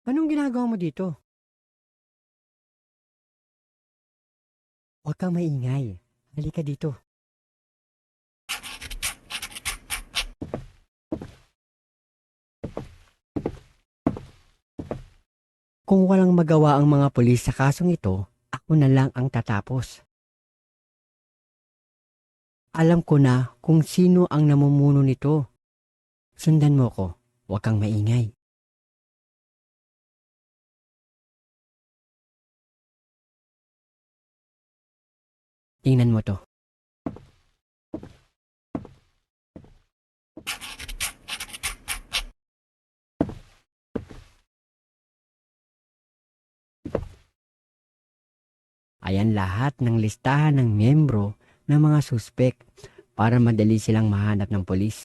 Anong ginagawa mo dito? Huwag kang maingay. Halika dito. Kung walang magawa ang mga pulis sa kasong ito, ako na lang ang tatapos. Alam ko na kung sino ang namumuno nito. Sundan mo ko. Huwag kang maingay. Tingnan mo to. Ayan lahat ng listahan ng miyembro ng mga suspek para madali silang mahanap ng polis.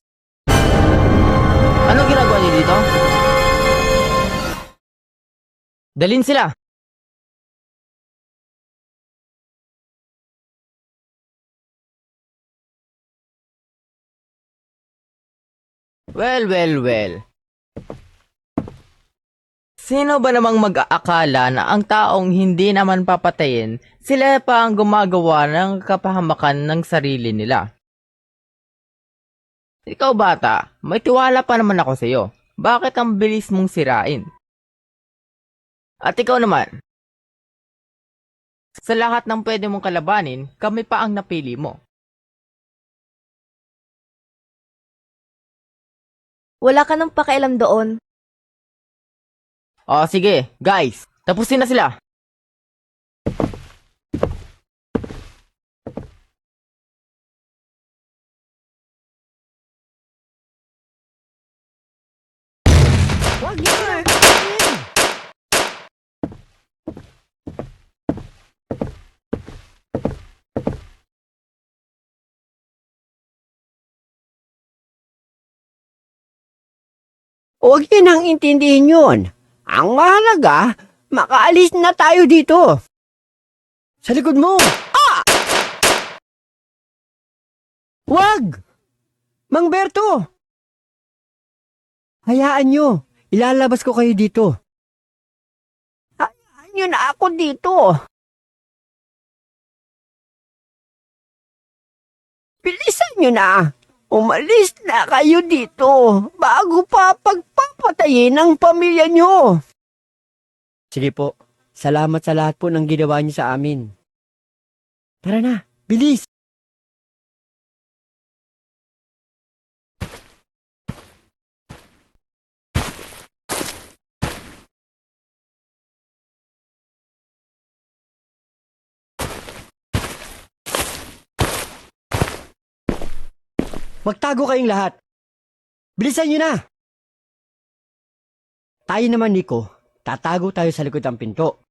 Anong ginagawa niyo dito? Dalhin sila! Well. Sino ba namang mag-aakala na ang taong hindi naman papatayin, sila pa ang gumagawa ng kapahamakan ng sarili nila? Ikaw bata, may tiwala pa naman ako sa iyo. Bakit ang bilis mong sirain? At ikaw naman, sa lahat ng pwede mong kalabanin, kami pa ang napili mo. Wala ka nang pakialam doon. O sige, guys, tapusin na sila. Huwag niyo na! Huwag niyo nang intindihin yun. Ang mahalaga, makaalis na tayo dito. Sa likod mo! Huwag! Mang Berto! Hayaan nyo. Ilalabas ko kayo dito. Hayaan nyo na ako dito. Bilisan nyo na. Umalis na kayo dito bago pa pagpapatayin ang pamilya nyo. Sige po. Salamat sa lahat po ng ginawa niyo sa amin. Tara na, bilis! Magtago kayong lahat. Bilisan nyo na! Tayo naman, Nico, tatago tayo sa likod ng pinto.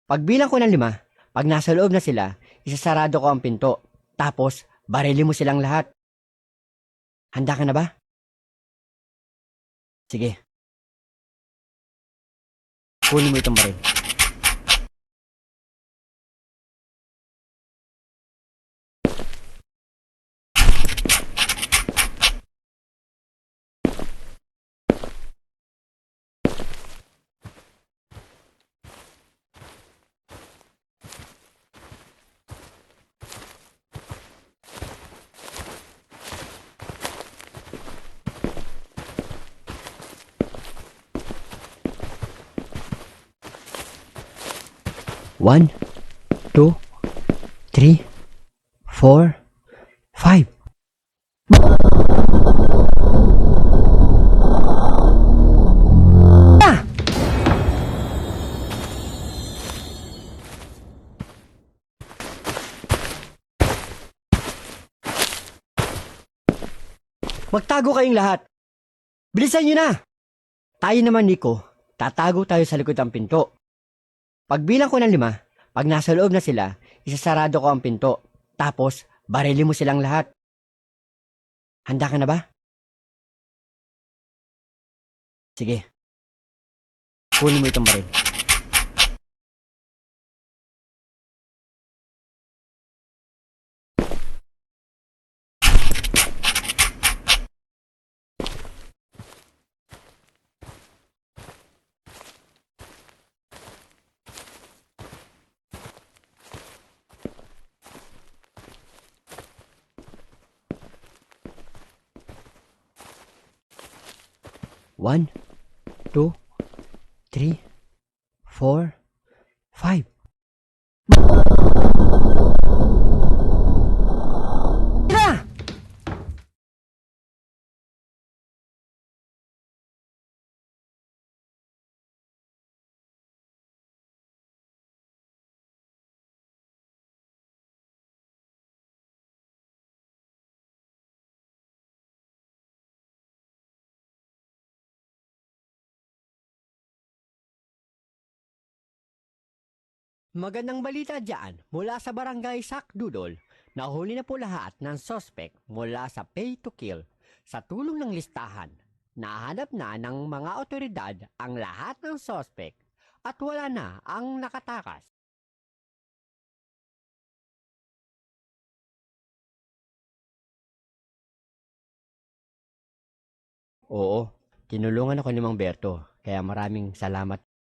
Pagbilang ko ng 5, pag nasa loob na sila, isasarado ko ang pinto. Tapos, barili mo silang lahat. Handa ka na ba? Sige. Kunin mo itong baril. One, 2, 3, 4, 5. Magtago kayong lahat. Bilisan nyo na! Tayo naman, Nico, tatago tayo sa likod ng pinto. Pagbilang ko ng 5, pag nasa loob na sila, isasarado ko ang pinto. Tapos, barili mo silang lahat. Handa ka na ba? Sige. Kunin mo itong baril. 1, 2, 3, 4, 5. Na! Magandang balita dyan mula sa barangay Sakdudol. Nahuli na po lahat ng suspect mula sa pay to kill. Sa tulong ng listahan, nahanap na ng mga otoridad ang lahat ng suspect at wala na ang nakatakas. Oo, tinulungan ako ni Mang Berto, kaya maraming salamat